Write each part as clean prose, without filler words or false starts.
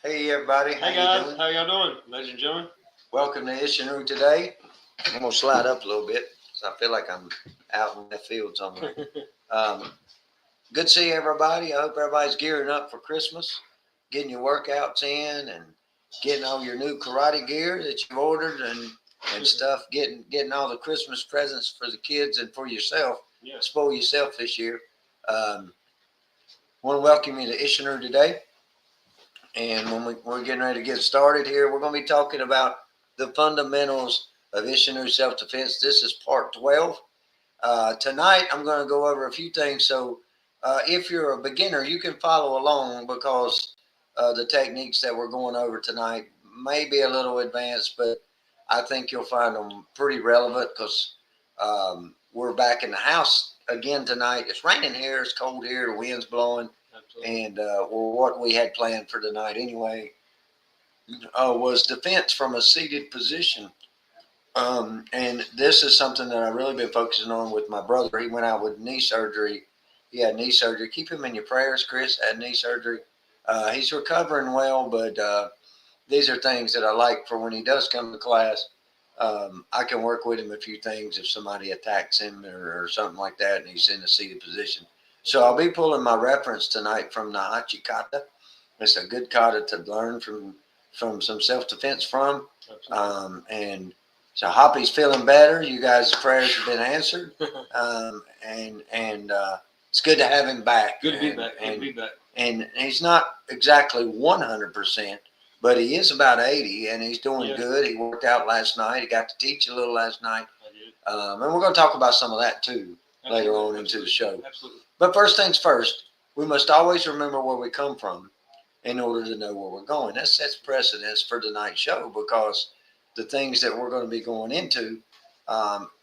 Hey everybody, Hey guys, how y'all doing, ladies and gentlemen? Welcome to Isshinryu Today. I'm gonna slide up a little bit because I feel like I'm out in left field somewhere. Good to see everybody. I hope everybody's gearing up for Christmas, getting your workouts in and getting all your new karate gear that you've ordered and stuff. Getting all the Christmas presents for the kids and for yourself. Yeah. Spoil yourself this year. Want to welcome you to Isshinryu Today. And when we're getting ready to get started here, we're going to be talking about the fundamentals of Isshinryu self-defense. This is part 12. Tonight, I'm going to go over a few things. So if you're a beginner, you can follow along because the techniques that we're going over tonight may be a little advanced, but I think you'll find them pretty relevant because we're back in the house again tonight. It's raining here. It's cold here. The wind's blowing. Absolutely. And what we had planned for tonight anyway was defense from a seated position. And this is something that I've really been focusing on with my brother. He went out with knee surgery. He had knee surgery. Keep him in your prayers. Chris had knee surgery. He's recovering well, but these are things that I like for when he does come to class. I can work with him a few things if somebody attacks him or something like that and he's in a seated position. So I'll be pulling my reference tonight from Nahachi Kata. It's a good kata to learn from some self-defense from. And so Hoppy's feeling better. You guys' prayers have been answered. And it's good to have him back. Good to be back. Good to be back. And he's not exactly 100%, but he is about 80, and he's doing good. He worked out last night. He got to teach a little last night. I did. And we're going to talk about some of that, too, later on into the show. Absolutely. But first things first, we must always remember where we come from in order to know where we're going. That sets precedence for tonight's show because the things that we're going to be going into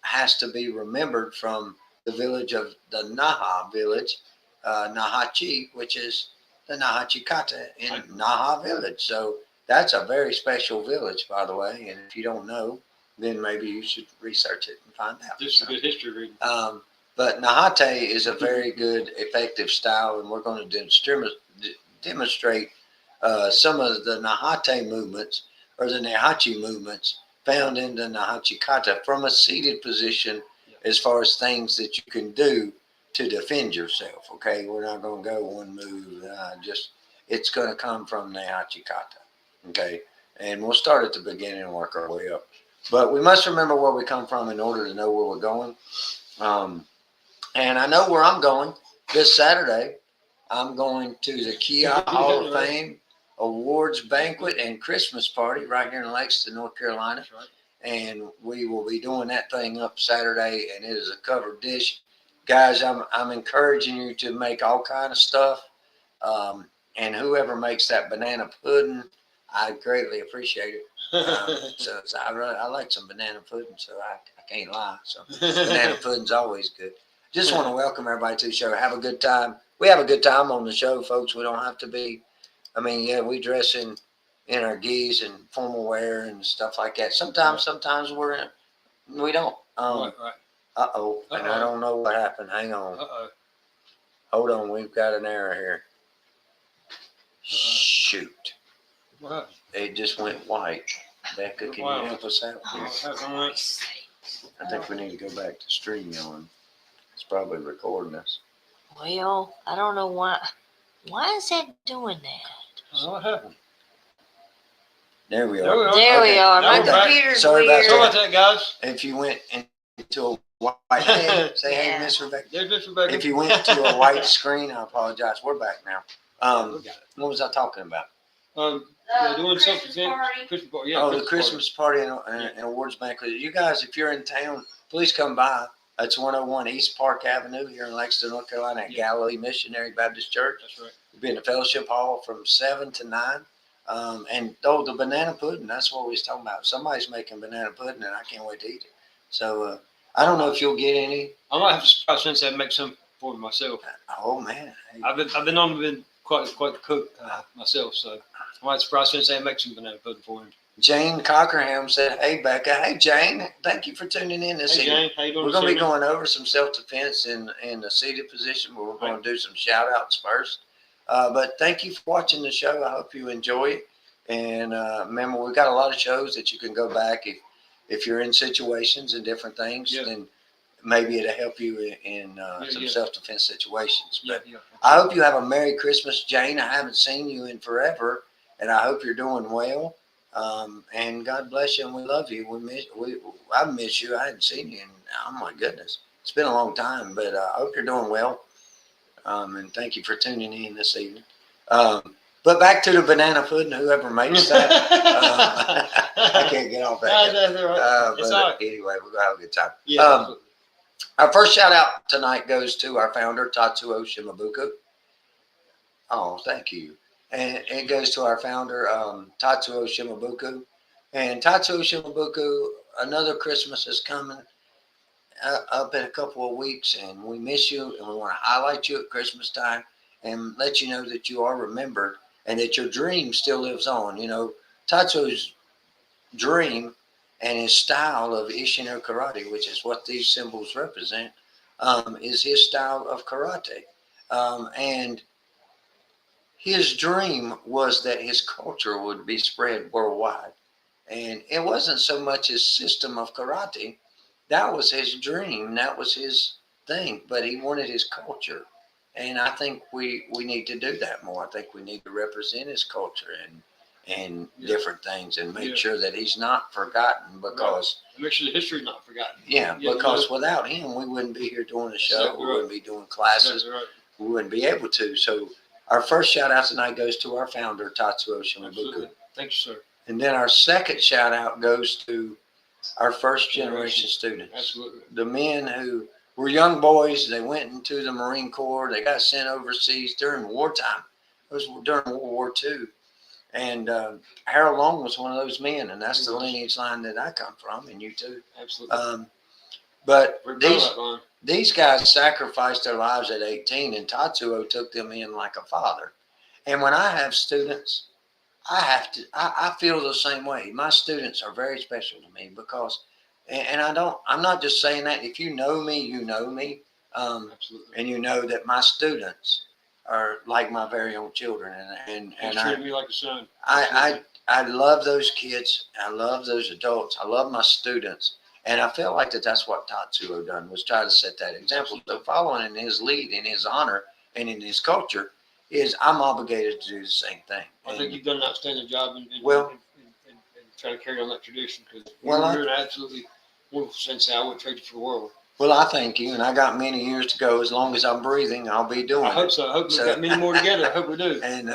has to be remembered from the village of the Naha village, Nahachi, which is the Nahachi Kata in Naha village. So that's a very special village, by the way. And if you don't know, then maybe you should research it and find out. Just a good history reading. But Nahate is a very good, effective style, and we're going to demonstrate some of the Nahate movements or the Nahachi movements found in the Nahachi Kata from a seated position as far as things that you can do to defend yourself, okay? We're not going to go one move. It's going to come from Nahachi Kata, okay? And we'll start at the beginning and work our way up. But we must remember where we come from in order to know where we're going. And I know where I'm going. This Saturday, I'm going to the Kia Hall of Fame Awards Banquet and Christmas Party right here in Lexington, North Carolina. That's right. And we will be doing that thing up Saturday, and it is a covered dish. Guys, I'm encouraging you to make all kind of stuff. And whoever makes that banana pudding, I greatly appreciate it. So I like some banana pudding, so I can't lie. So banana pudding's always good. Just want to welcome everybody to the show. Have a good time. We have a good time on the show, folks. We don't have to be, we dress in our gis and formal wear and stuff like that. Sometimes we don't. Right. Uh-oh. And I don't know what happened. Hang on. Hold on. We've got an error here. Shoot. What? It just went white. Becca, can you help us out here? I think we need to go back to StreamYard. It's probably recording us. Well, I don't know why. Why is that doing that? What happened? There we are. There we are. My computer's weird. Sorry about that, guys. If you went into a white, hey, Miss Rebecca. There's Miss Rebecca. If you went to a white screen, I apologize. We're back now. What was I talking about? Doing something. Christmas party. Yeah, the Christmas party and awards banquet. You guys, if you're in town, please come by. That's 101 East Park Avenue here in Lexington, North Carolina at Galilee Missionary Baptist Church. That's right. We'll be in the fellowship hall from 7 to 9. And the banana pudding, that's what we was talking about. Somebody's making banana pudding, and I can't wait to eat it. So I don't know if you'll get any. I might have to surprise since I make some for myself. Oh, man. Hey. I've been quite the cook myself, so I might surprise since I make some banana pudding for him. Jane Cockerham said, "Hey, Becca. Hey, Jane. Thank you for tuning in this evening. Jane, how you doing? We're going to be going over some self-defense in a seated position, but we're going to do some shout-outs first. But thank you for watching the show. I hope you enjoy it. And remember, we've got a lot of shows that you can go back if you're in situations and different things. Yeah. Then maybe it'll help you in some yeah. self-defense situations. But Yeah. I hope you have a Merry Christmas, Jane. I haven't seen you in forever, and I hope you're doing well. And God bless you, and we love you. I miss you. I hadn't seen you in, oh my goodness, it's been a long time. But I hope you're doing well. And thank you for tuning in this evening. But back to the banana pudding, whoever makes that. I can't get off that. It's all right. Anyway, we're going to have a good time. Yeah. Our first shout out tonight goes to our founder, Tatsuo Shimabuku. Oh, thank you. And it goes to our founder, Tatsuo Shimabuku. And Tatsuo Shimabuku, another Christmas is coming up in a couple of weeks, and we miss you, and we want to highlight you at Christmas time and let you know that you are remembered and that your dream still lives on. You know, Tatsuo's dream and his style of Isshinryu karate, which is what these symbols represent, is his style of karate. And his dream was that his culture would be spread worldwide. And it wasn't so much his system of karate. That was his dream. That was his thing. But he wanted his culture. And I think we need to do that more. I think we need to represent his culture and different things and make sure that he's not forgotten, because make sure the history is not forgotten. Because without him, we wouldn't be here doing the show. Exactly We wouldn't be doing classes. Right. We wouldn't be able to. So our first shout out tonight goes to our founder, Tatsuo Shimabuku. Thank you, sir. And then our second shout out goes to our first generation students. Absolutely. The men who were young boys. They went into the Marine Corps. They got sent overseas during wartime. It was during World War II. And Harold Long was one of those men, and that's the lineage line that I come from, and you too. Absolutely. But these guys sacrificed their lives at 18, and Tatsuo took them in like a father. And when I have students, I feel the same way. My students are very special to me because, and I'm not just saying that. If you know me, you know me. Absolutely. And you know that my students are like my very own children. And treat me like a son. I love those kids. I love those adults. I love my students. And I feel like that's what Tatsuo done, was try to set that example. So following in his lead, in his honor, and in his culture, is I'm obligated to do the same thing. I think you've done an outstanding job in trying to carry on that tradition, because you're an absolutely wonderful sensei. I wouldn't trade you for the world. Well, I thank you, and I got many years to go. As long as I'm breathing, I'll be doing it. I hope so. I hope we've got many more together. I hope we do. And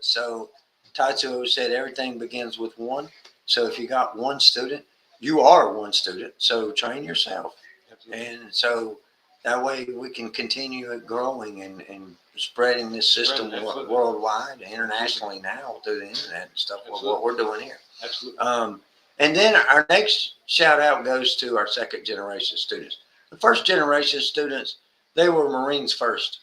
so Tatsuo said everything begins with one. So if you got one student, you are one student. So train yourself. Absolutely. And so that way we can continue it growing and spreading this system worldwide, internationally now through the internet and stuff. What we're doing here. Absolutely. And then our next shout out goes to our second generation students. The first generation students, they were Marines first,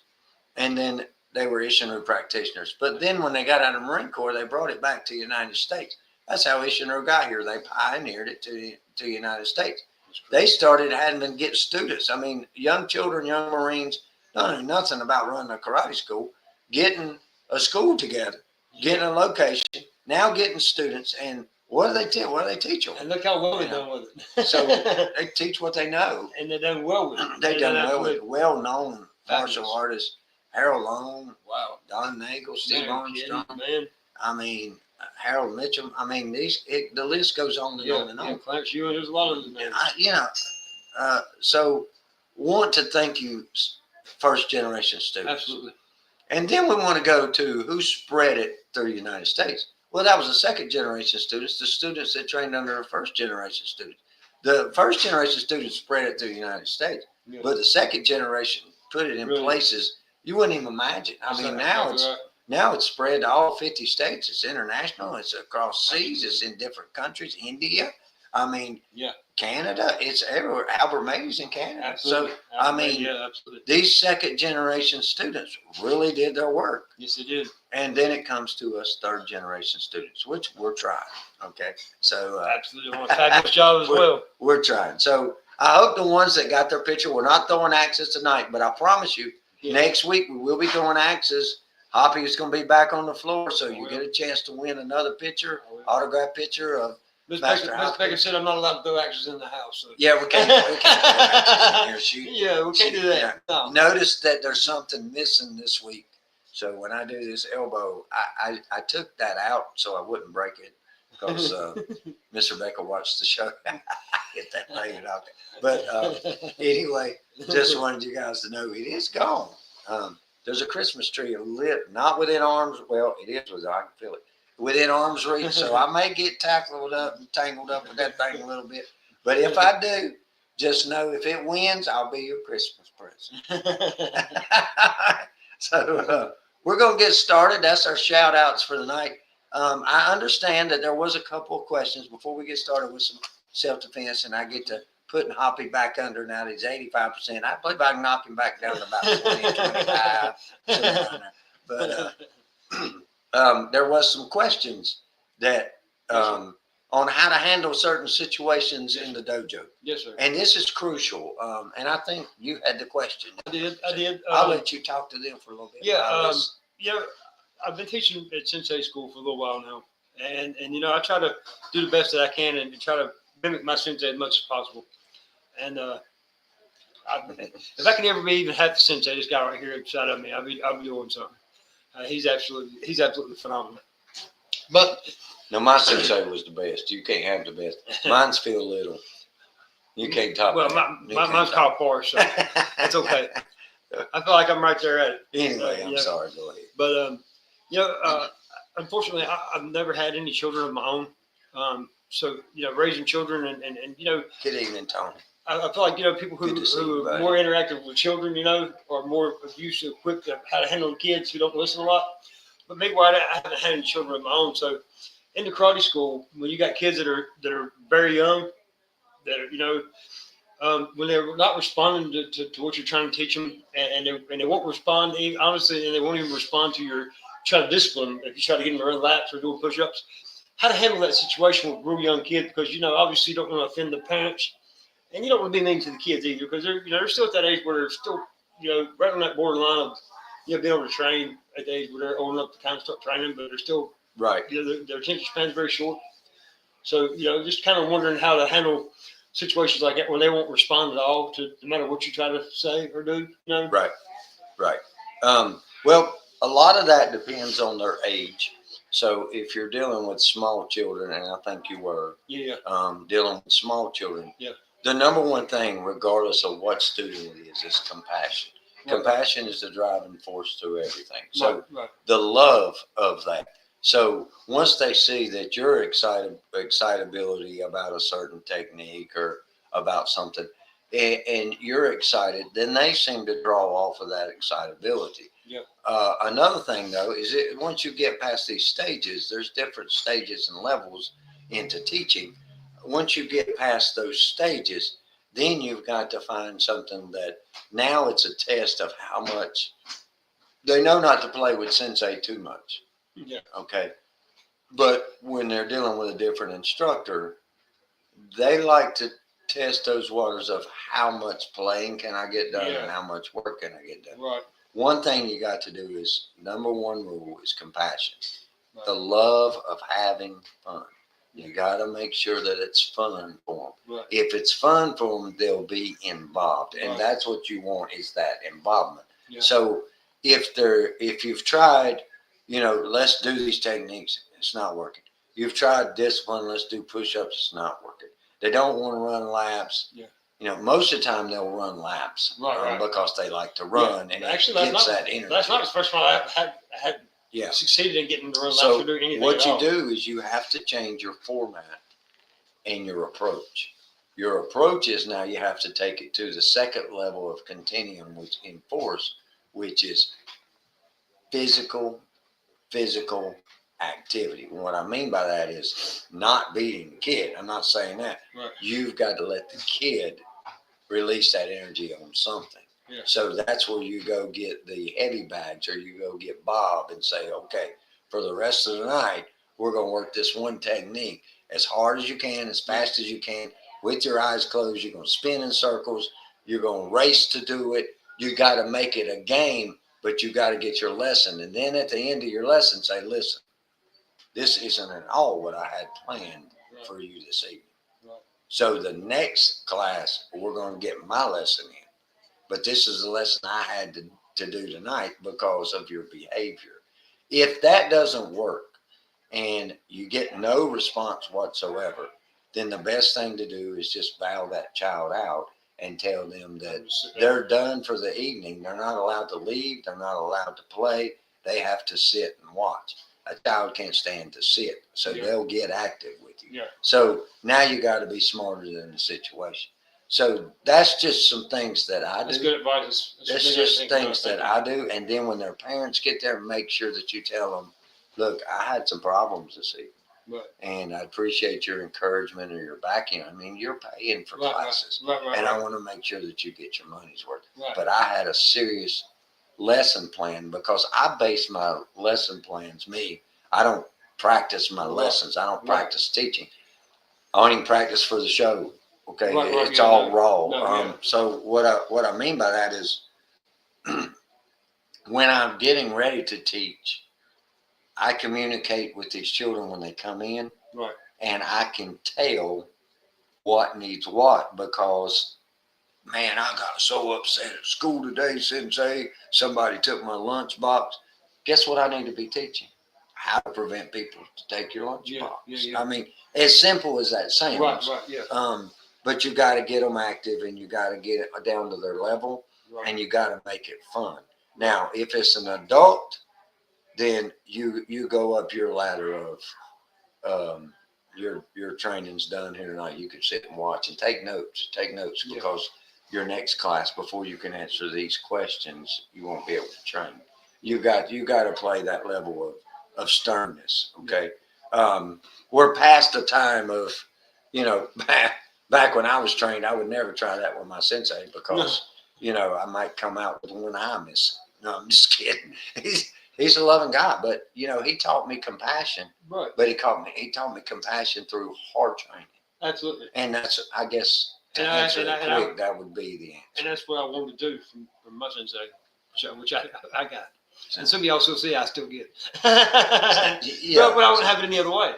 and then they were Isshinryu practitioners. But then when they got out of the Marine Corps, they brought it back to the United States. That's how Isshinryu got here. They pioneered it to the United States. They started having to get students. I mean, young children, young Marines, don't know nothing about running a karate school, getting a school together, getting a location, now getting students, and what do they teach? What do they teach them? And look how well they've done with it. So they teach what they know. And they've done well with it. They've done well with well-known martial artists. Harold Long, Don Nagel, Steve Armstrong. I mean, Harold Mitchell. I mean, the list goes on and on and on. Clarence Ewan, there's a lot of them. So want to thank you, first generation students. Absolutely. And then we want to go to who spread it through the United States. Well, that was the second generation students, the students that trained under the first generation students. The first generation students spread it through the United States, but the second generation put it in places you wouldn't even imagine. I mean, now it's spread to all 50 states. It's international. It's across seas. It's in different countries. India. I mean, Canada. It's everywhere. Albert May's in Canada. Absolutely. So, I mean, these second generation students really did their work. Yes, they did. And then it comes to us third generation students, which we're trying. Okay. So, absolutely. Doing a fabulous job as well. We're trying. So, I hope the ones that got their picture, we're not throwing axes tonight, but I promise you, next week we will be throwing axes Hoppy is going to be back on the floor, so you get a chance to win another picture, autograph picture of Miss Master Becker said I'm not allowed to throw axes in the house. So. Yeah, we can't throw axes in here shooting. Yeah, we can't do that. No. Notice that there's something missing this week. So when I do this elbow, I took that out so I wouldn't break it because Miss Rebecca watched the show. Get that thing out there. But anyway, just wanted you guys to know it is gone. There's a Christmas tree lit, not within arms. Well, it is I can feel it within arm's reach. So I may get tangled up with that thing a little bit. But if I do, just know if it wins, I'll be your Christmas present. So we're going to get started. That's our shout outs for the night. I understand that there was a couple of questions before we get started with some self-defense, and I get to putting Hoppy back under now that he's 85%. I believe I can knock him back down to about 20, 25. But there was some questions that on how to handle certain situations in the dojo. Yes, sir. And this is crucial. And I think you had the question. I did. I'll let you talk to them for a little bit. Yeah. I've been teaching at Sensei School for a little while now, and I try to do the best that I can and try to mimic my sensei as much as possible. And if I can ever be even half the sensei, this guy right here beside of me, I'll be doing something. He's absolutely phenomenal. But no, my sensei was the best. You can't have the best. Mine's Phil Little. You can't top. Well, mine's Kyle Forrest, so that's okay. I feel like I'm right there at it. Anyway, I'm sorry. Go ahead. But unfortunately, I've never had any children of my own. So raising children and Good evening, Tony. I feel like people who are more interactive with children, are more used to equipped to how to handle kids who don't listen a lot. But maybe I haven't had any children of my own. So in the karate school, when you got kids that are very young, that are when they're not responding to what you're trying to teach them, and they won't respond, honestly, and they won't even respond to your try to discipline them if you try to get them to run laps or doing push-ups. How to handle that situation with real young kids, because obviously you don't want to offend the parents, and you don't want to be mean to the kids either, because they're still at that age where they're still right on that borderline of being able to train at the age where they're old enough to kind of start training, but they're still right. Their attention span is very short. So just kind of wondering how to handle situations like that when they won't respond at all to no matter what you try to say or do. Right. Well, a lot of that depends on their age. So if you're dealing with small children, and I think you were, dealing with small children, the number one thing, regardless of what student it is compassion. Right. Compassion is the driving force through everything. So the love of that. So once they see that your excitability about a certain technique or about something, and you're excited, then they seem to draw off of that excitability. Yeah. Another thing, though, is once you get past these stages, there's different stages and levels into teaching. Once you get past those stages, then you've got to find something that now it's a test of how much they know not to play with sensei too much. Yeah. Okay. But when they're dealing with a different instructor, they like to test those waters of how much playing can I get done and how much work can I get done. Right. One thing you got to do is, number one rule is compassion. Right. The love of having fun. You got to make sure that it's fun for them. Right. If it's fun for them, they'll be involved. And that's what you want, is that involvement. Yeah. So if you've tried, let's do these techniques, it's not working. You've tried discipline, let's do push-ups, it's not working. They don't want to run laps. Yeah. Most of the time they'll run laps because they like to run, and actually it gets that energy. That's not the first one I had succeeded in getting to run laps or do anything. What you do is you have to change your format and your approach. Your approach is now you have to take it to the second level of continuum, which in force, which is physical activity. And what I mean by that is not beating the kid. I'm not saying that. Right. You've got to let the kid release that energy on something. Yeah. So that's where you go get the heavy bags, or you go get Bob and say, okay, for the rest of the night, we're going to work this one technique as hard as you can, as fast as you can, with your eyes closed. You're going to spin in circles. You're going to race to do it. You got to make it a game, but you got to get your lesson. And then at the end of your lesson, say, listen, this isn't at all what I had planned for you this evening. Right. So the next class, we're going to get my lesson in. But this is the lesson I had to do tonight because of your behavior. If that doesn't work and you get no response whatsoever, then the best thing to do is just bow that child out and tell them that they're done for the evening. They're not allowed to leave. They're not allowed to play. They have to sit and watch. A child can't stand to sit, so they'll get active with you. Yeah. So now you got to be smarter than the situation. So that's just some things that I do. That's good advice. That's just things that I do. And then when their parents get there, make sure that you tell them, look, I had some problems this evening. Right. And I appreciate your encouragement or your backing. I mean, you're paying for classes. And I want to make sure that you get your money's worth. Right. But I had a serious lesson plan because I base my lesson plans, I don't practice my lessons. I don't practice teaching. I don't even practice for the show. Okay, it's all raw. So what I mean by that is when I'm getting ready to teach, I communicate with these children when they come in, and I can tell what needs what because, man, I got so upset at school today, Sensei. Somebody took my lunchbox. Guess what I need to be teaching? How to prevent people to take your lunchbox. I mean, as simple as that sounds. But you got to get them active, and you got to get it down to their level, and you got to make it fun. Now, if it's an adult, then you go up your ladder of your training's done here tonight. You can sit and watch and take notes. Because your next class, before you can answer these questions, you won't be able to train. You got to play that level of sternness. Okay, we're past the time of, back when I was trained, I would never try that with my sensei because I might come out with one eye missing. No, I'm just kidding. He's a loving guy, but he taught me compassion. Right. But he taught me compassion through hard training. Absolutely. And that's, I guess, that would be the answer. And that's what I wanted to do from my sensei, which I got. And some of y'all still see I still get. But I wouldn't have it any other way.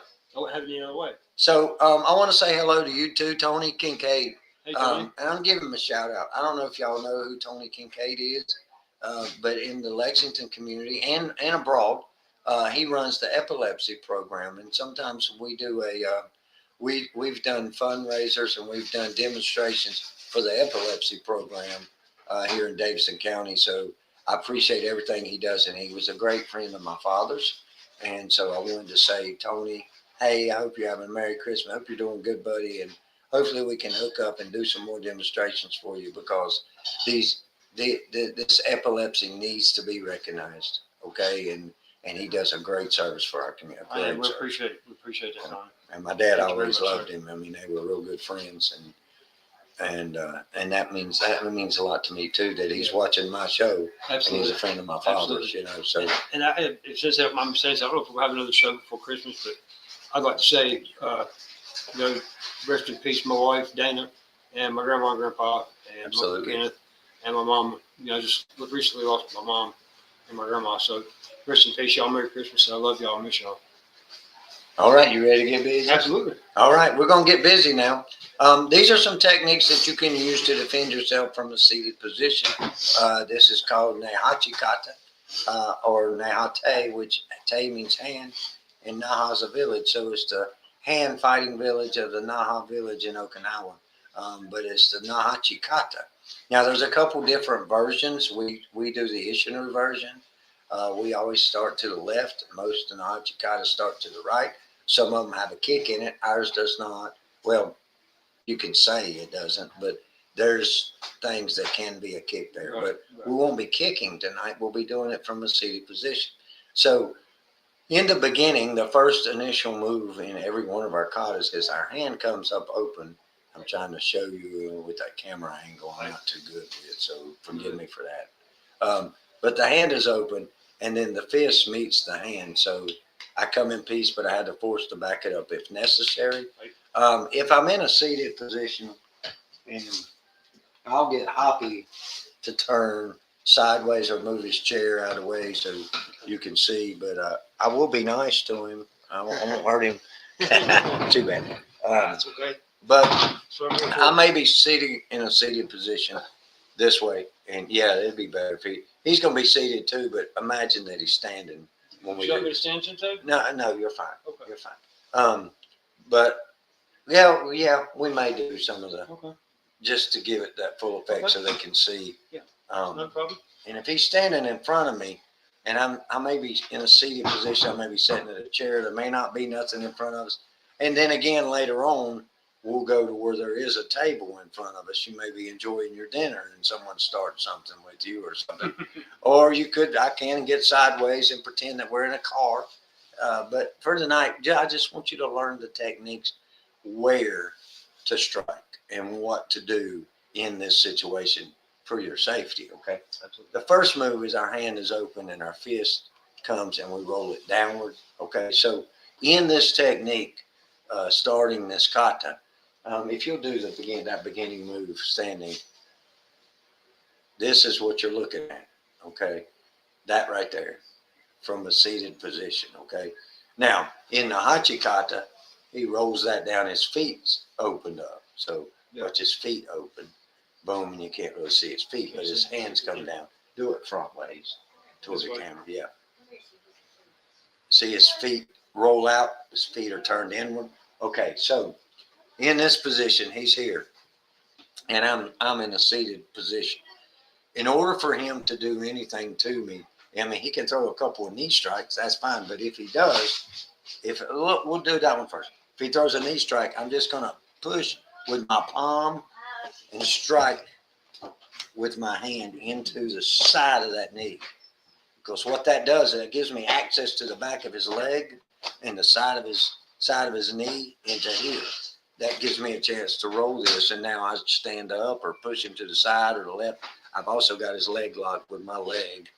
So I want to say hello to you too, Tony Kincaid. Hey, Tony. And I'm giving him a shout out. I don't know if y'all know who Tony Kincaid is, but in the Lexington community and abroad, he runs the epilepsy program. And sometimes we do we've done fundraisers and we've done demonstrations for the epilepsy program here in Davidson County. So I appreciate everything he does, and he was a great friend of my father's. And so I wanted to say, Tony, hey, I hope you're having a Merry Christmas. I hope you're doing good, buddy. And hopefully we can hook up and do some more demonstrations for you because this epilepsy needs to be recognized. Okay. And he does a great service for our community. We appreciate it. We appreciate that, Tony. And my dad always loved him. I mean, they were real good friends, and that means a lot to me too. That he's watching my show. Absolutely. And he's a friend of my father's. So. And since my mistakes, I don't know if we'll have another show before Christmas, but I'd like to say, rest in peace, my wife Dana, and my grandma and grandpa, and Uncle Kenneth, and my mom. Just recently lost my mom and my grandma. So rest in peace, y'all. Merry Christmas, and I love y'all. I miss y'all. All right, you ready to get busy? Absolutely. All right, we're going to get busy now. These are some techniques that you can use to defend yourself from a seated position. This is called Nehachi Kata or Nehate, which Te means hand, and Naha is a village. So it's the hand fighting village of the Naha village in Okinawa, but it's the Nehachi Kata. Now, there's a couple different versions. We do the Isshinryu version. We always start to the left. Most of the Nehachi Kata start to the right. Some of them have a kick in it. Ours does not. Well, you can say it doesn't, but there's things that can be a kick there. But we won't be kicking tonight. We'll be doing it from a seated position. So in the beginning, the first initial move in every one of our katas is our hand comes up open. I'm trying to show you with that camera angle. I'm not too good with it, so forgive me for that. But the hand is open, and then the fist meets the hand. So I come in peace, but I had to force to back it up if necessary. If I'm in a seated position, and I'll get Hoppy to turn sideways or move his chair out of the way so you can see. But I will be nice to him. I won't hurt him. Too bad. That's okay. But So I'm here for I may be sitting in a seated position this way, and yeah, it'd be better if he's going to be seated too. But imagine that he's standing when we you want me do. to stand today? No, you're fine. Okay. You're fine. But yeah, we may do some of the Okay. just to give it that full effect so they can see. Yeah. Um, No problem. and if he's standing in front of me, and I may be in a seated position, I may be sitting in a chair, there may not be nothing in front of us. And then again, later on, we'll go to where there is a table in front of us. You may be enjoying your dinner and someone starts something with you or something. Or I can get sideways and pretend that we're in a car. But for tonight, I just want you to learn the techniques, where to strike and what to do in this situation for your safety, okay? Absolutely. The first move is our hand is open and our fist comes and we roll it downward, okay? So in this technique, starting this kata, if you'll do that beginning move standing, this is what you're looking at, okay? That right there from a seated position, okay? Now, in the hachi kata, he rolls that down, his feet's opened up. So watch his feet open. Boom, and you can't really see his feet, but his hands come down. Do it front ways towards the camera, yeah. See his feet roll out, his feet are turned inward. Okay, so in this position, he's here, and I'm in a seated position. In order for him to do anything to me, I mean, he can throw a couple of knee strikes, that's fine, but if he does, look, we'll do that one first. If he throws a knee strike, I'm just gonna push with my palm and strike with my hand into the side of that knee. Because what that does is it gives me access to the back of his leg and the side of his knee into here. That gives me a chance to roll this, and now I stand up or push him to the side or the left. I've also got his leg locked with my leg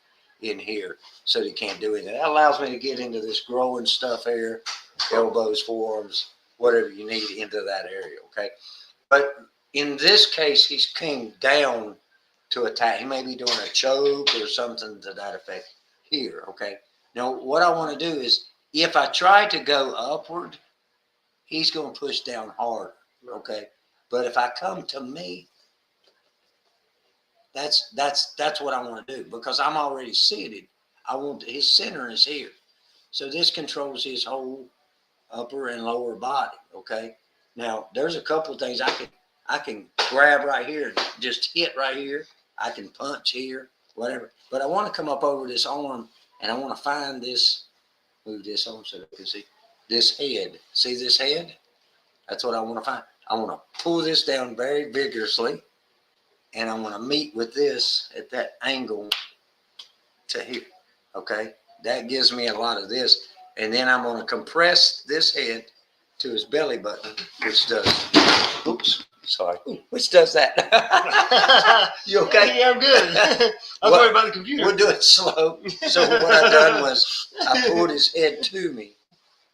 in here so he can't do anything. That allows me to get into this growing stuff here, elbows, forearms, whatever you need into that area, okay? But in this case, he's came down to attack. He may be doing a choke or something to that effect here, okay? Now, what I want to do is, if I try to go upward, he's going to push down harder, okay? But if I come to me, that's what I want to do, because I'm already seated. I want his center is here. So this controls his whole upper and lower body, okay? Now, there's a couple of things I can grab right here, just hit right here. I can punch here, whatever. But I want to come up over this arm, and I want to find this, move this on so you can see this head. See this head? That's what I want to find. I want to pull this down very vigorously, and I want to meet with this at that angle to here, okay? That gives me a lot of this. And then I'm going to compress this head to his belly button, which does, which does that. You okay? Yeah, I'm good. I was worried about the computer. We'll do it slow. So what I done was I pulled his head to me,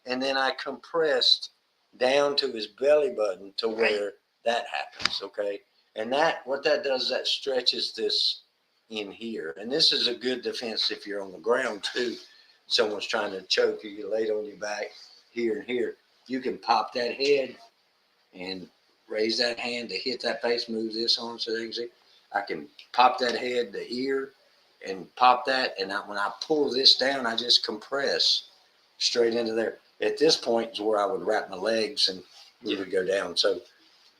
and then I compressed down to his belly button to where that happens, okay? And what that does, that stretches this in here. And this is a good defense if you're on the ground too. Someone's trying to choke you, you lay it on your back here and here. You can pop that head and raise that hand to hit that face, move this on so they can see. I can pop that head to ear and pop that. And when I pull this down, I just compress straight into there. At this point is where I would wrap my legs and we would go down. So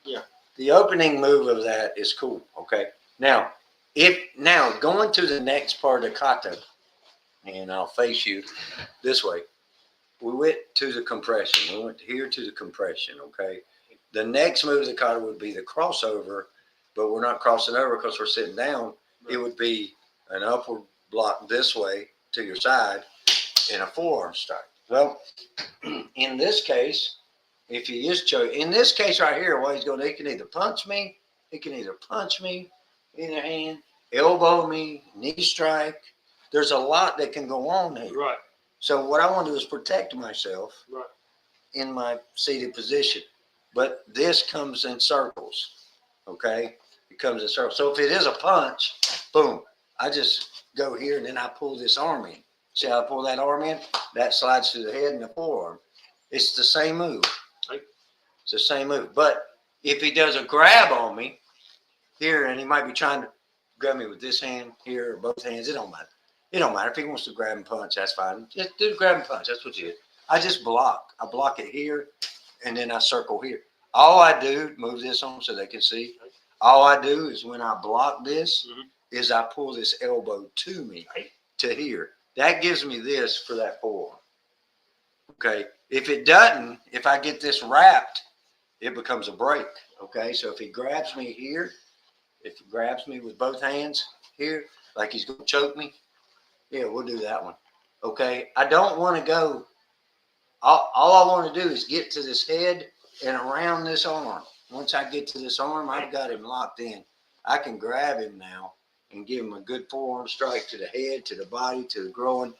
yeah, the opening move of that is cool. Okay. Now going to the next part of kata, and I'll face you this way. We went to the compression. We went here to the compression, okay? The next move of the kata would be the crossover, but we're not crossing over because we're sitting down. Right. It would be an upward block this way to your side and a forearm strike. Well, in this case, if he is choking, in this case right here, what he's going to do, he can either punch me in the hand, elbow me, knee strike. There's a lot that can go on here. Right. So what I want to do is protect myself in my seated position. But this comes in circles, okay? It comes in circles. So if it is a punch, boom, I just go here and then I pull this arm in. See how I pull that arm in? That slides to the head and the forearm. It's the same move. Right. It's the same move. But if he does a grab on me here, and he might be trying to grab me with this hand here or both hands, it don't matter. It don't matter. If he wants to grab and punch, that's fine. Just do the grab and punch. That's what you do. I just block. I block it here, and then I circle here. All I do, move this on so they can see. All I do is when I block this, is I pull this elbow to me, to here. That gives me this for that forearm. Okay. If it doesn't, if I get this wrapped, it becomes a break. Okay. So if he grabs me here, if he grabs me with both hands here, like he's going to choke me, yeah, we'll do that one. Okay. I don't want to go. All I want to do is get to this head and around this arm. Once I get to this arm, I've got him locked in. I can grab him now and give him a good forearm strike to the head, to the body, to the groin.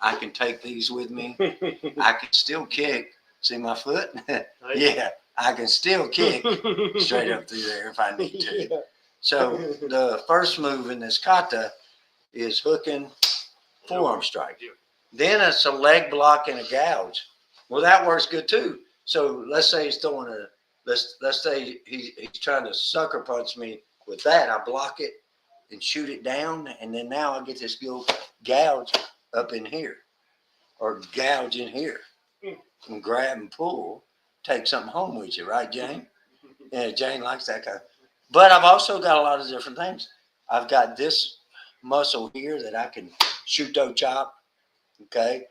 I can take these with me. I can still kick. See my foot? Yeah, I can still kick straight up through there if I need to. Yeah. So the first move in this kata is hooking forearm strike. Then it's a leg block and a gouge. Well, that works good too. So let's say he's throwing let's say he's trying to sucker punch me with that. I block it and shoot it down, and then now I get this little gouge up in here, or gouge in here, and grab and pull. Take something home with you, right, Jane? Yeah, Jane likes that kind. But I've also got a lot of different things. I've got this muscle here that I can shuto chop. Okay,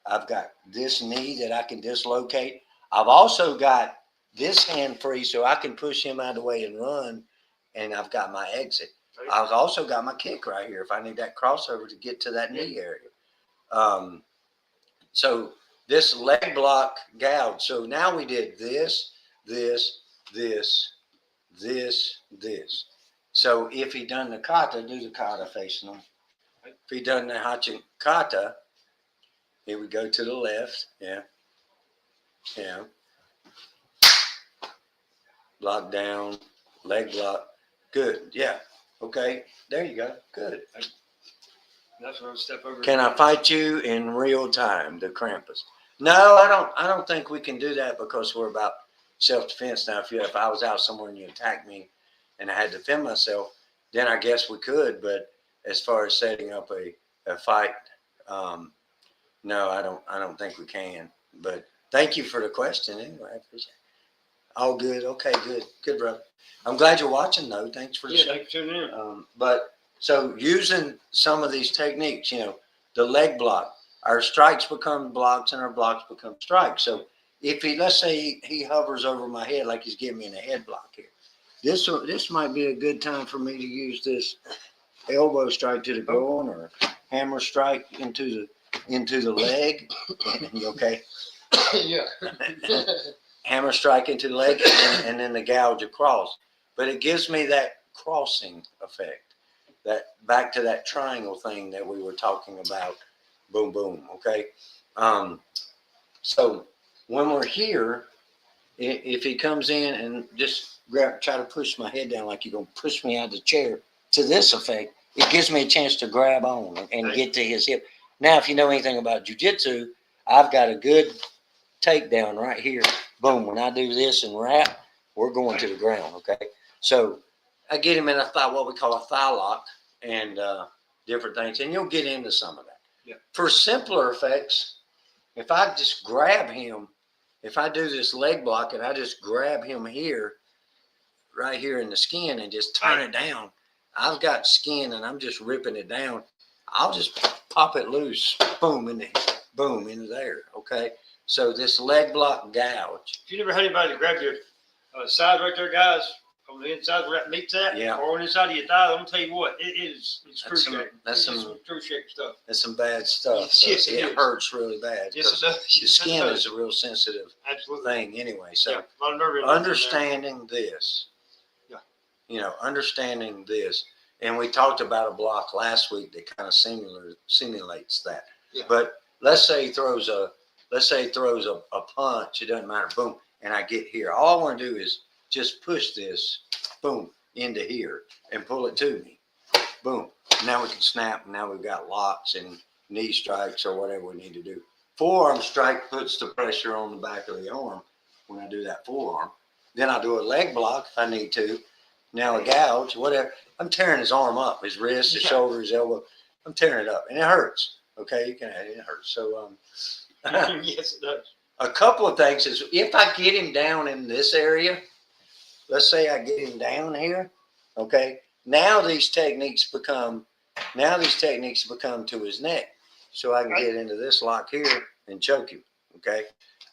I've got this knee that I can dislocate. I've also got this hand free so I can push him out of the way and run, and I've got my exit. I've also got my kick right here if I need that crossover to get to that knee area. So this leg block gouge. So now we did this. So if he done the kata, do the kata facing him. If he done the hachin kata, here we go to the left. Yeah. Block down, leg block. Good. Yeah. Okay. There you go. Good. That's what I'll step over. Can I fight you in real time? The Krampus. No, I don't think we can do that because we're about self-defense now. If I was out somewhere and you attacked me and I had to defend myself, then I guess we could. But as far as setting up a fight, no, I don't think we can. But thank you for the question anyway. I appreciate it. All good. Okay, good, brother. I'm glad you're watching though. Thanks for the show. Thanks for tuning in. But so using some of these techniques, the leg block, our strikes become blocks and our blocks become strikes. So if let's say he hovers over my head like he's giving me a head block here, this might be a good time for me to use this elbow strike to the groin or hammer strike into the leg. Okay. Yeah. Hammer strike into the leg and then the gouge across. But it gives me that crossing effect. That back to that triangle thing that we were talking about. Boom, boom. Okay. So when we're here, if he comes in and just try to push my head down like you're going to push me out of the chair to this effect, it gives me a chance to grab on and get to his hip. Now, if you know anything about jiu-jitsu, I've got a good takedown right here. Boom. When I do this and wrap, we're going to the ground. Okay. So I get him in what we call a thigh lock and different things. And you'll get into some of that. Yeah. For simpler effects, if I just grab him, if I do this leg block and I just grab him here, right here in the skin and just turn it down, I've got skin and I'm just ripping it down. I'll just pop it loose. Boom, into there. Okay. So this leg block gouge. If you never had anybody to grab your side right there, guys, on the inside where that meat's at, or on the inside of your thigh, I'm gonna tell you what, it's excruciating. That's some excruciating stuff. That's some bad stuff. Yes, it hurts really bad. Yes, it does. The skin is a real sensitive thing anyway. So a lot of nerve understanding this. Yeah. Understanding this. And we talked about a block last week that kind of simulates that. Yeah. But let's say he throws a punch, it doesn't matter, boom, and I get here. All I want to do is just push this, boom, into here and pull it to me. boom. Now we can snap. Now we've got locks and knee strikes or whatever we need to do. Forearm strike puts the pressure on the back of the arm when I do that forearm. Then I do a leg block if I need to. Now a gouge, whatever. I'm tearing his arm up, his wrist, his shoulder, his elbow. I'm tearing it up, and it hurts. Okay, you can it hurts. So yes, it does. a couple of things is if I get him down in this area, let's say I get him down here, okay, now these techniques become to his neck. So I can get into this lock here and choke him, okay?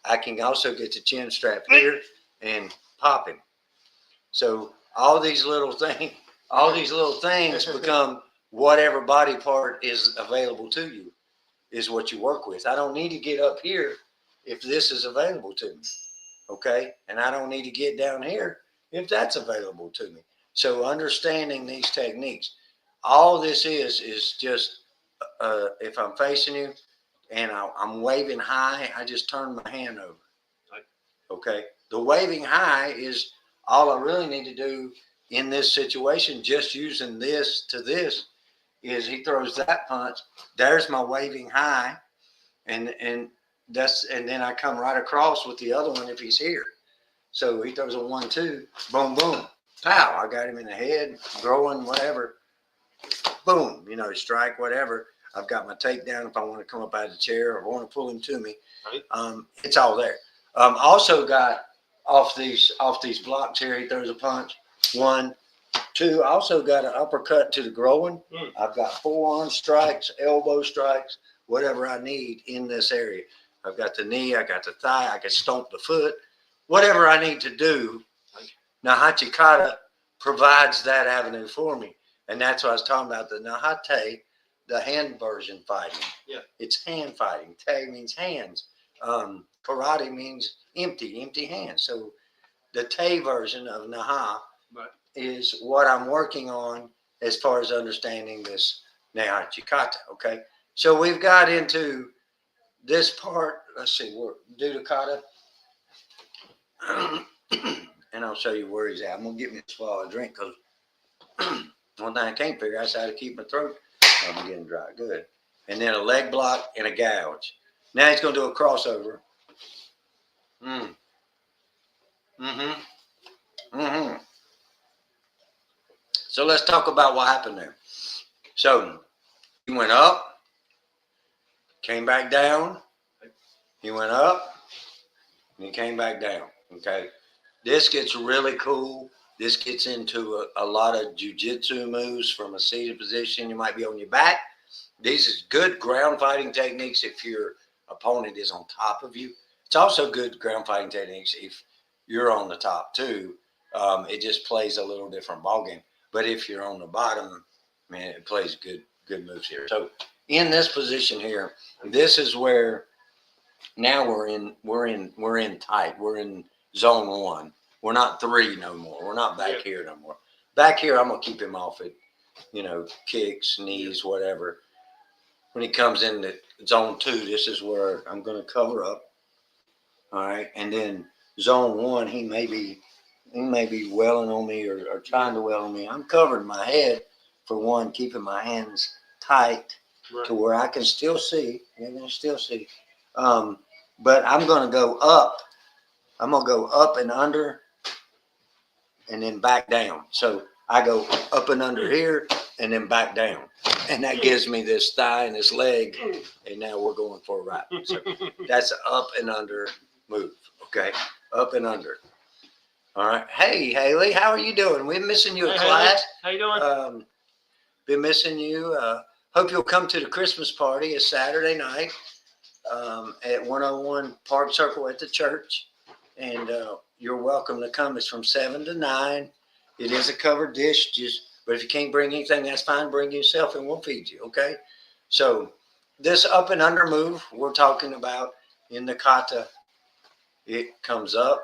I can also get the chin strap here and pop him. So all these little things become whatever body part is available to you is what you work with. I don't need to get up here if this is available to me, okay? And I don't need to get down here if that's available to me. So understanding these techniques, all this is just if I'm facing you and I'm waving high, I just turn my hand over, okay? The waving high is all I really need to do in this situation, just using this to this, is he throws that punch. There's my waving high, and then I come right across with the other one if he's here. So he throws a 1-2, boom, boom, pow. I got him in the head, growing, whatever. Boom, strike, whatever. I've got my takedown if I want to come up out of the chair or want to pull him to me. Right. It's all there. Also got off these blocks here. He throws a punch. 1, 2. Also got an uppercut to the groin. I've got forearm strikes, elbow strikes, whatever I need in this area. I've got the knee, I got the thigh, I can stomp the foot, whatever I need to do. Now Hachikata provides that avenue for me. And that's what I was talking about, the Nahate, the hand version fighting. Yeah. It's hand fighting. Te means hands. Karate means empty hands. So the Te version of Naha is what I'm working on as far as understanding this Nehachikata, okay? So we've got into this part. Let's see, we're Dudakata. And I'll show you where he's at. I'm going to get me a swallow of drink because one thing I can't figure out is how to keep my throat. I'm getting dry. Good. And then a leg block and a gouge. Now he's going to do a crossover. So let's talk about what happened there. So he went up, came back down. He went up, and he came back down. Okay. This gets really cool. This gets into a lot of jiu-jitsu moves from a seated position. You might be on your back. These is good ground fighting techniques if your opponent is on top of you. It's also good ground fighting techniques if you're on the top too. It just plays a little different ballgame. But if you're on the bottom, man, it plays good moves here. So in this position here, this is where now we're in tight. We're in zone 1. We're not 3 no more. We're not back here no more. Back here, I'm gonna keep him off it. Kicks, knees, whatever. When he comes into zone 2, this is where I'm gonna cover up. All right, and then zone 1, he may be welling on me or trying to well on me. I'm covering my head for one, keeping my hands tight to where I can still see. You're gonna still see. But I'm gonna go up. I'm gonna go up and under, and then back down. So I go up and under here, and then back down, and that gives me this thigh and this leg, and now we're going for a right. So that's an up and under move. Okay, up and under. All right. Hey, Haley, how are you doing? We're missing you at class. How you doing? Been missing you. Hope you'll come to the Christmas party. It's Saturday night at 101 Park Circle at the church. And you're welcome to come. It's from 7 to 9. It is a covered dish, but if you can't bring anything, that's fine. Bring yourself and we'll feed you, okay? So this up and under move we're talking about in the kata, it comes up.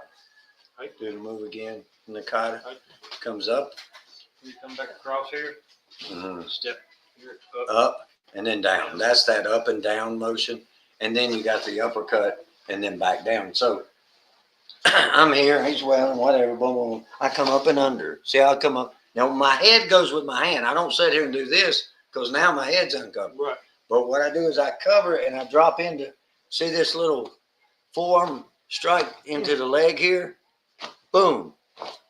Right. Do the move again in the kata. Right. Comes up. You come back across here. Step here up and then down. That's that up and down motion. And then you got the uppercut and then back down. So I'm here, he's welling, whatever, boom, boom. I come up and under. See how I come up? Now, my head goes with my hand. I don't sit here and do this because now my head's uncovered. Right. But what I do is I cover it and I drop into, see this little forearm strike into the leg here? Boom.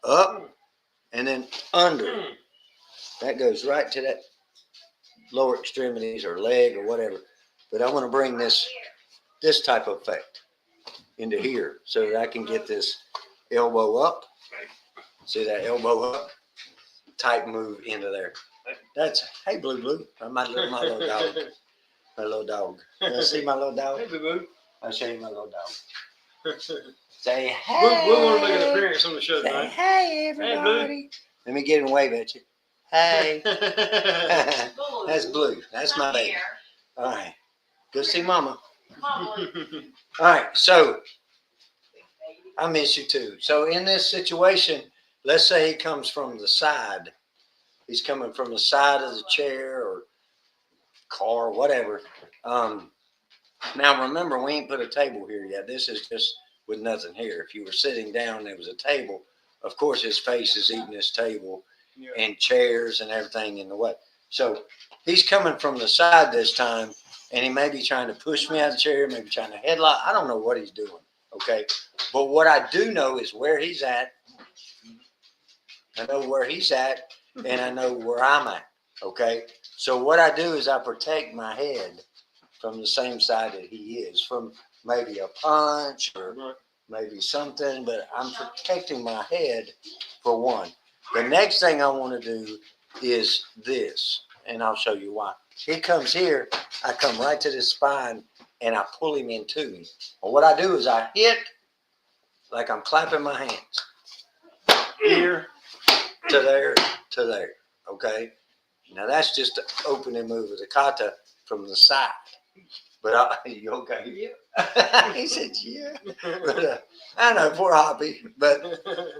Up and then under. That goes right to that lower extremities or leg or whatever. But I want to bring this type of effect into here so that I can get this elbow up. See that elbow up? Type move into there. That's, hey, Blue. My little dog. My little dog. You see my little dog? Hey, Boo. I'll show you my little dog. Blue Say, hey. want to make an appearance on the show Say, tonight. hey, everybody. Let me get him and wave at you. Hey. That's Blue. That's my baby. All right. Go see Mama. All right. So, I miss you too. So, in this situation, let's say he comes from the side. He's coming from the side of the chair or car, whatever. Now, remember, we ain't put a table here yet. This is just with nothing here. If you were sitting down, there was a table. Of course, his face is eating this table and chairs and everything in the way. So he's coming from the side this time, and he may be trying to push me out of the chair, maybe trying to headlock. I don't know what he's doing, okay? But what I do know is where he's at. I know where he's at, and I know where I'm at, okay? So what I do is I protect my head from the same side that he is, from maybe a punch or maybe something, but I'm protecting my head for one. The next thing I want to do is this, and I'll show you why. He comes here, I come right to the spine, and I pull him into me. And what I do is I hit like I'm clapping my hands. Here to there, okay? Now that's just the opening move of the kata from the side. But you okay? Yeah. He said, yeah. But I know, poor Hoppy. But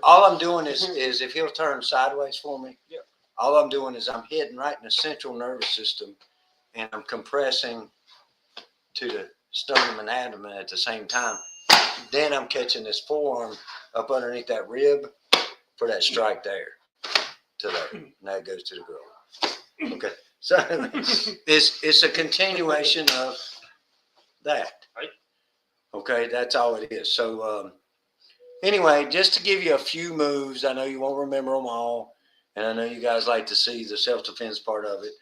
all I'm doing is if he'll turn sideways for me, all I'm doing is I'm hitting right in the central nervous system, and I'm compressing to the sternum and abdomen at the same time. Then I'm catching this forearm up underneath that rib for that strike there to there. And that goes to the girl. Okay. So it's a continuation of that. Okay, that's all it is. So anyway, just to give you a few moves, I know you won't remember them all, and I know you guys like to see the self-defense part of it.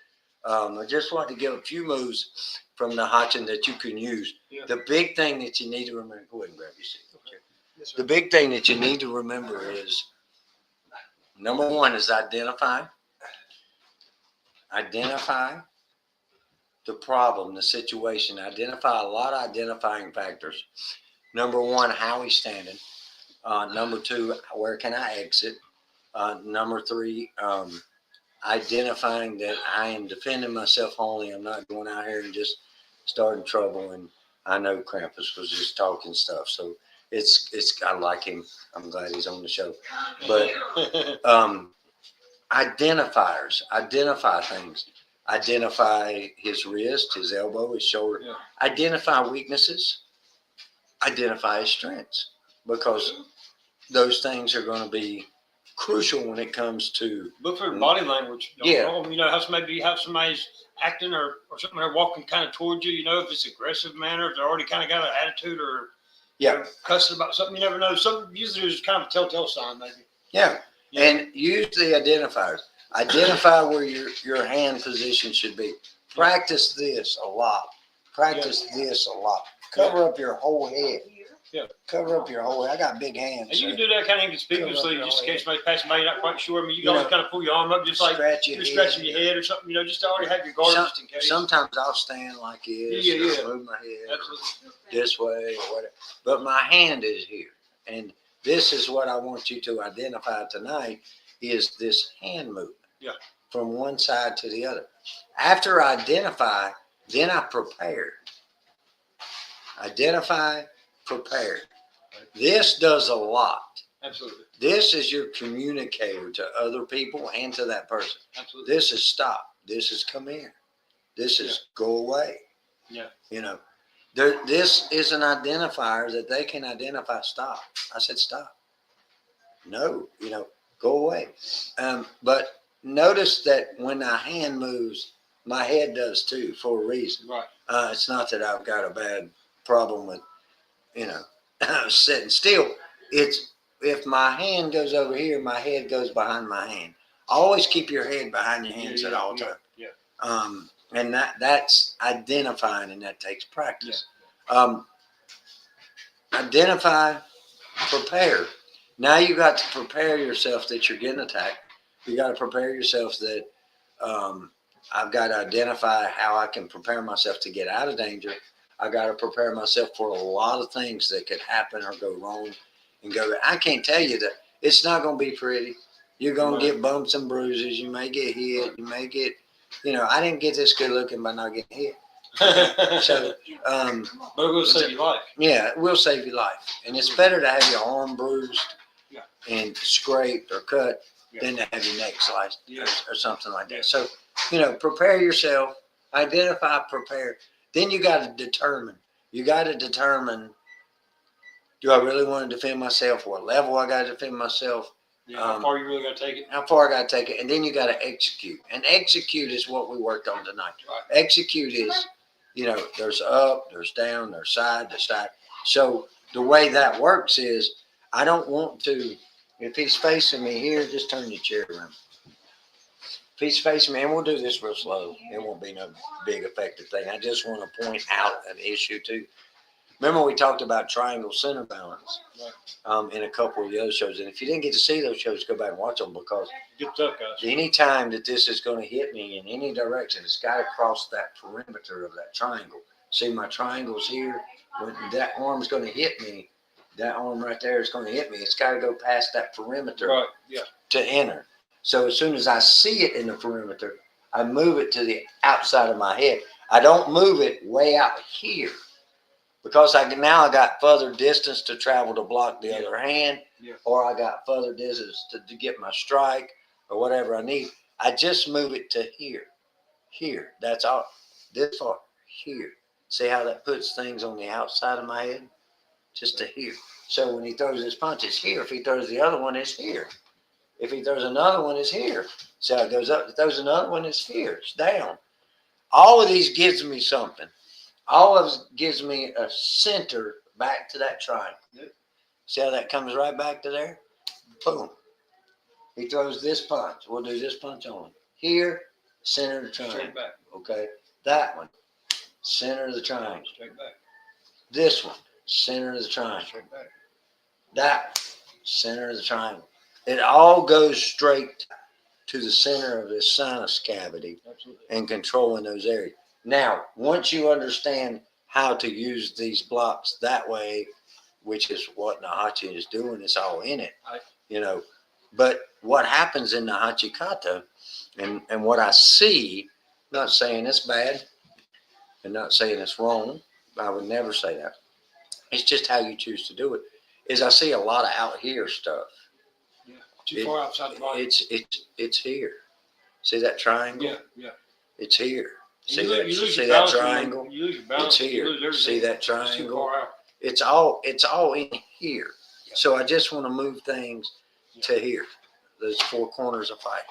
I just wanted to give a few moves from the Hachin that you can use. Yeah. The big thing that you need to remember, go ahead and grab your seat. Okay. Yes, the big thing that you need to remember is, number one is identify the problem, the situation. Identify a lot of identifying factors. Number one, how he's standing. Number two, where can I exit? Number three, identifying that I am defending myself only. I'm not going out here and just starting trouble. And I know Krampus was just talking stuff. So it's I like him. I'm glad he's on the show. But identifiers, identify things. Identify his wrist, his elbow, his shoulder. Yeah. Identify weaknesses. Identify his strengths, because those things are going to be crucial when it comes to look for body language. Yeah, you know how somebody's acting or something, they're walking kind of towards you. You know, if it's aggressive manner, if they're already kind of got an attitude or cussing about something, you never know. Some usually there's kind of a telltale sign, maybe. Yeah. And use the identifiers. Identify where your hand position should be. Practice this a lot. Practice this a lot. Cover up your whole head. Yeah. Cover up your whole head. I got big hands. And you can do that kind of inconspicuously, just in case somebody passes by, you're not quite sure. I mean, you can always kind of pull your arm up, just like you're scratching your head or something, you know, just to already have your guard just in case. Sometimes I'll stand like this, move my head this way or whatever. But my hand is here. And this is what I want you to identify tonight, is this hand movement from one side to the other. After I identify, then I prepare. Identify, prepare. This does a lot. Absolutely. This is your communicator to other people and to that person. Absolutely. This is stop. This is come here. This is go away. Yeah. You know, this is an identifier that they can identify stop. I said stop. No, you know, go away. But notice that when a hand moves, my head does too, for a reason. Right. It's not that I've got a bad problem with, sitting still. It's if my hand goes over here, my head goes behind my hand. Always keep your head behind your hands at all times. Yeah. And that's identifying, and that takes practice. Identify, prepare. Now you got to prepare yourself that you're getting attacked. You got to prepare yourself that I've got to identify how I can prepare myself to get out of danger. I got to prepare myself for a lot of things that could happen or go wrong and go. I can't tell you that it's not going to be pretty. You're going to get bumps and bruises. You may get hit. You may get, I didn't get this good looking by not getting hit. So, but it will save your life. Yeah, it will save your life. And it's better to have your arm bruised and scraped or cut than to have your neck sliced or something like that. So, prepare yourself, identify, prepare. Then you got to determine. Do I really want to defend myself? What level I got to defend myself? How far you really got to take it? How far I got to take it. And then you got to execute. And execute is what we worked on tonight. Right. Execute is, there's up, there's down, there's side to side. So the way that works is I don't want to, if he's facing me here, just turn your chair around. If he's facing me, and we'll do this real slow, it won't be no big effective thing. I just want to point out an issue too. Remember we talked about triangle center balance in a couple of the other shows. And if you didn't get to see those shows, go back and watch them, because Good stuff, guys. any time that this is going to hit me in any direction, it's got to cross that perimeter of that triangle. See, my triangle's here. When that arm's going to hit me, that arm right there is going to hit me. It's got to go past that perimeter to enter. So as soon as I see it in the perimeter, I move it to the outside of my head. I don't move it way out here, because I got further distance to travel to block the other hand, or I got further distance to get my strike or whatever I need. I just move it to here. That's all. This far, here. See how that puts things on the outside of my head? Just to here. So when he throws his punch, it's here. If he throws the other one, it's here. If he throws another one, it's here. See how it goes up? If he throws another one, it's here. It's down. All of these gives me something. All of it gives me a center back to that triangle. See how that comes right back to there? Boom. He throws this punch. We'll do this punch only. Here, center of the triangle. Straight back. Okay. That one, center of the triangle. Straight back. This one, center of the triangle. Straight back. That one, center of the triangle. It all goes straight to the center of this sinus cavity. Absolutely. And controlling those areas. Now, once you understand how to use these blocks that way, which is what Nahachi is doing, it's all in it, But what happens in Nahachi Kata, and what I see, not saying it's bad and not saying it's wrong, I would never say that. It's just how you choose to do it, is I see a lot of out here stuff. Too far outside the body. It's here. See that triangle? Yeah. It's here. See that that triangle? You lose your balance. It's here. See that It's too triangle? far out. It's all in here. Yeah. So I just want to move things to here. Those four corners of fight.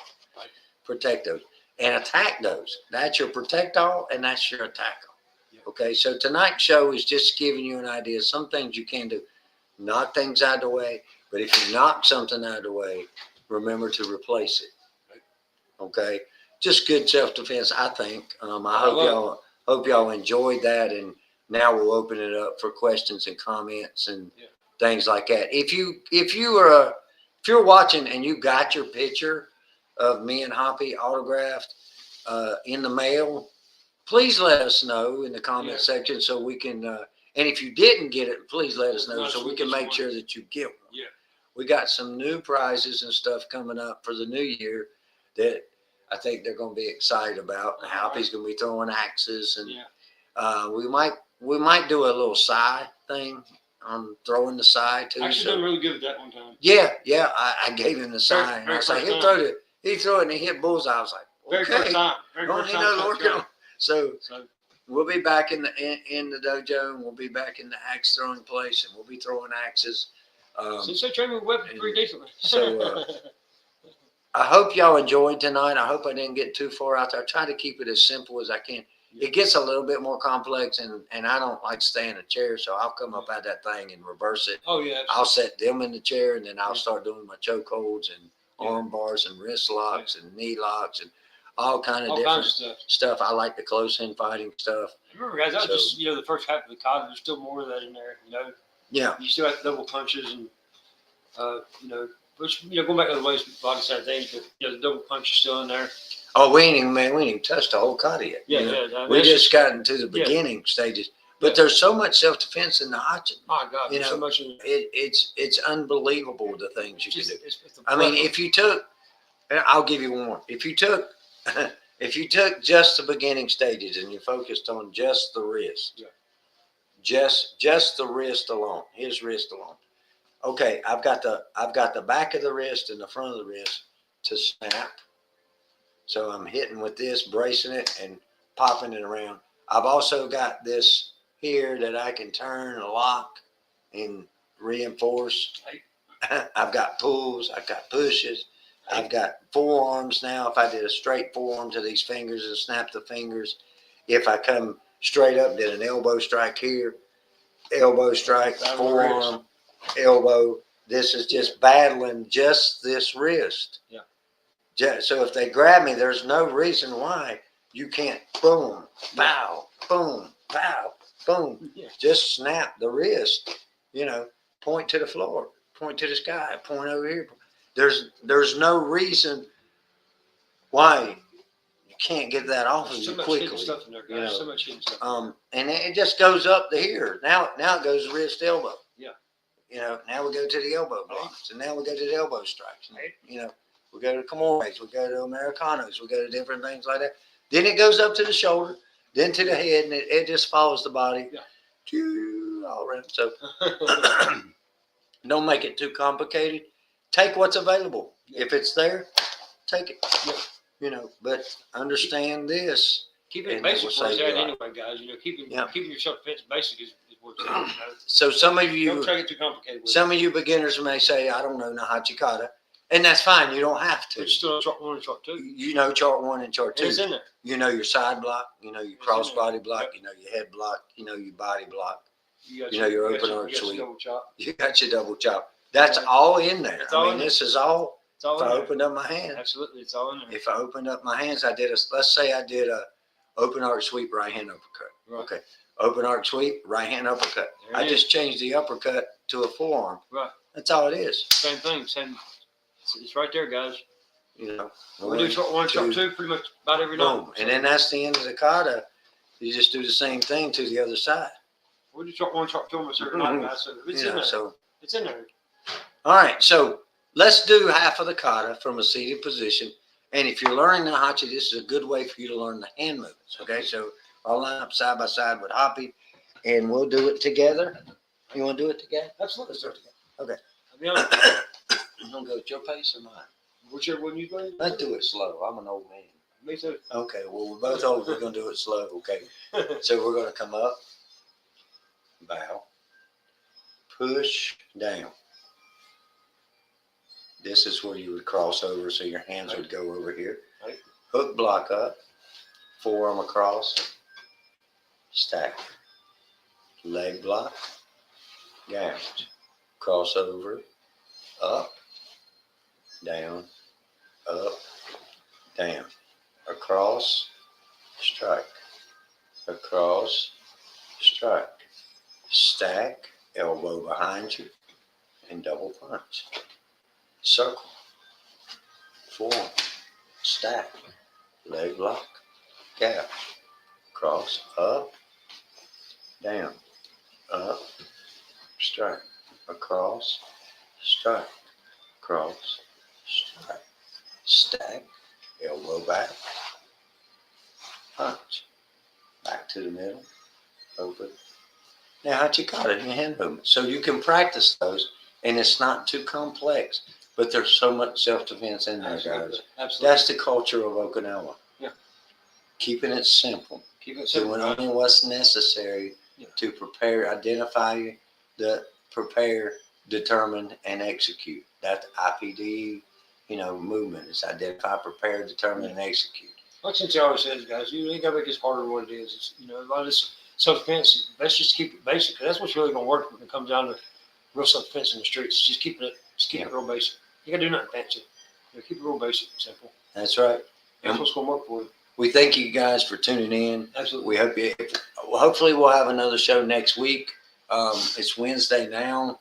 Protect those and attack those. That's your protect all, and that's your attack all. Yeah. Okay. So tonight's show is just giving you an idea. Some things you can do. Knock things out of the way. But if you knock something out of the way, remember to replace it. Okay. Just good self-defense, I think. I hope y'all enjoyed that, and now we'll open it up for questions and comments and things like that. If you're watching and you got your picture of me and Hoppy autographed in the mail, please let us know in the comment section so we can. And if you didn't get it, please let us know so we can make sure that you get one. Yeah. We got some new prizes and stuff coming up for the new year that I think they're going to be excited about. Hoppy's going to be throwing axes, and we might do a little sai thing on throwing the sai too. Actually, done really good at that one time. Yeah, I gave him the sai, and I was like, he throw it and he hit bullseye. I was like, okay, Very first time. don't need no working on. So we'll be back in the dojo, and we'll be back in the axe throwing place, and we'll be throwing axes. Since they trained with weapons pretty decently. So I hope y'all enjoyed tonight. I hope I didn't get too far out there. I try to keep it as simple as I can. It gets a little bit more complex, and I don't like to stay in a chair, so I'll come up out that thing and reverse it. Oh, yeah. I'll set them in the chair, and then I'll start doing my choke holds and arm bars and wrist locks and knee locks and all different kinds of stuff. I like the close-in fighting stuff. Remember, guys, that was just, the first half of the kata. There's still more of that in there, Yeah. You still have double punches and, which, going back to the ways body side things, but, the double punch is still in there. Oh, we ain't even touched the whole kata yet. We just got into the beginning stages. But there's so much self-defense in the hachin. My God, there's so much in it's unbelievable the things you can do. I mean, if you took, I'll give you one more. If you took just the beginning stages and you focused on just the wrist, just the wrist alone, his wrist alone. Okay, I've got the back of the wrist and the front of the wrist to snap. So I'm hitting with this, bracing it, and popping it around. I've also got this here that I can turn, lock, and reinforce. I've got pulls. I've got pushes. I've got forearms now. If I did a straight forearm to these fingers and snap the fingers, if I come straight up, did an elbow strike here, elbow strike, forearm, elbow. This is just battling just this wrist. Yeah. So if they grab me, there's no reason why you can't boom, bow, boom, bow, boom. Yeah. Just snap the wrist, point to the floor, point to the sky, point over here. There's no reason why you can't get that off of you quickly. Stuff in there, guys. So much hidden stuff. And it just goes up to here. Now it goes wrist, elbow. Yeah. Now we go to the elbow blocks, and now we go to the elbow strikes. We go to Kimores, we go to Americanos, we go to different things like that. Then it goes up to the shoulder, then to the head, and it just follows the body all around. So don't make it too complicated. Take what's available. If it's there, take it. But understand this. Keep it basic for that anyway, guys. Keeping your self-defense basic is what's it. So some of you, don't try to get too complicated. Some of you beginners may say, "I don't know Nahachikata." And that's fine. You don't have to. It's still on chart 1 and chart 2. You know chart 1 and chart 2. It's in there. You know your side block. You know your cross body block. You know your head block. You know your body block. You know your open arch sweep. You got your double chop. That's all in there. This is all. If I opened up my hands. Absolutely, it's all in there. If I opened up my hands, let's say I did a open arch sweep, right hand uppercut. Right. Okay. Open arch sweep, right hand uppercut. I just changed the uppercut to a forearm. Right. That's all it is. Same thing. It's right there, guys. We do chart 1, chart 2, pretty much about every night. And then that's the end of the kata. You just do the same thing to the other side. We do chart 1, chart 2 almost every night, guys. So it's in there. It's in there. All right, so let's do half of the kata from a seated position. And if you're learning the hachi, this is a good way for you to learn the hand movements. Okay, so I'll line up side by side with Hoppy, and we'll do it together. You want to do it together? Absolutely. Let's do it together. Okay. I'll be honest. You want to go at your pace or mine? Whichever one you play. Let's do it slow. I'm an old man. Me too. Okay, well, we're both old. We're going to do it slow. Okay. So we're going to come up, bow, push down. This is where you would cross over, so your hands would go over here. Right. Hook block up, forearm across, stack, leg block, gouge, cross over, up, down, across, strike, across, strike, stack, elbow behind you, and double punch. Circle, forearm, stack, leg lock, gap, cross, up, down, up, strike, across, strike, cross, strike, stack, elbow back, punch, back to the middle, open. Now, Hachikata, your hand movement. So you can practice those, and it's not too complex. But there's so much self-defense in there, guys. Absolutely. That's the culture of Okinawa. Yeah. Keeping it simple. Keep it simple. Doing only what's necessary to prepare, identify, prepare, determine, and execute. That's IPD, movement. It's identify, prepare, determine, and execute. Like Cynthia always says, guys, you ain't got to make this harder than what it is. It's, a lot of this self-defense, let's just keep it basic. 'Cause that's what's really going to work when it comes down to real self-defense in the streets. Just keep it real basic. You got to do nothing fancy. Keep it real basic and simple. That's right. That's what's going to work for you. We thank you guys for tuning in. Absolutely. We hope hopefully we'll have another show next week. It's Wednesday now.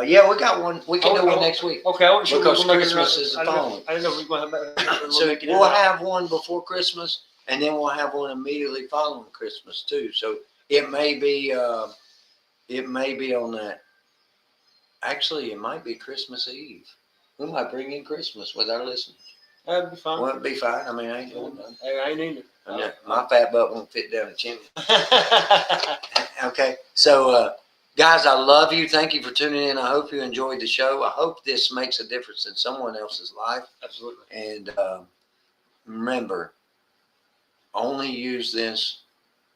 Yeah, we got one. We can do one next week. Okay, I wasn't sure Because we were Christmas is the following. I didn't know we were going to have that. So we'll have one before Christmas, and then we'll have one immediately following Christmas too. So it may be on that. Actually, it might be Christmas Eve. We might bring in Christmas with our listeners. That'd be fine. Well, it'd be fine. I mean, I ain't doing nothing. Hey, I ain't either. My fat butt won't fit down the chimney. Okay, so guys, I love you. Thank you for tuning in. I hope you enjoyed the show. I hope this makes a difference in someone else's life. Absolutely. And remember, only use this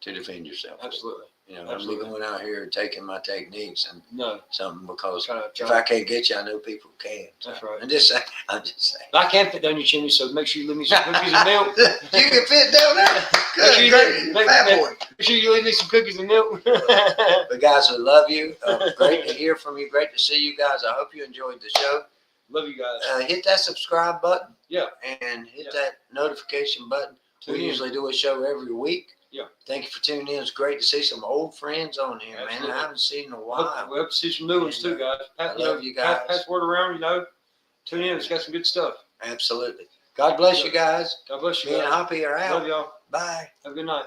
to defend yourself. Absolutely. I'm going out here and taking my techniques and something because if I can't get you, I know people can. So That's right. I'm just saying. I can't fit down your chimney, so make sure you leave me some cookies and milk. You can fit down there. Good, great, fat boy. Make sure you leave me some cookies and milk. But guys, I love you. Great to hear from you. Great to see you guys. I hope you enjoyed the show. Love you guys. Hit that subscribe button. Yeah. And hit that notification button. We usually do a show every week. Yeah. Thank you for tuning in. It's great to see some old friends on here, Absolutely. man. I haven't seen in a while. We hope to see some new ones too, guys. I love you guys. Pass word around, Tune in. It's got some good stuff. Absolutely. God bless you guys. God bless you Me and guys. Hoppy are out. Love y'all. Bye. Have a good night.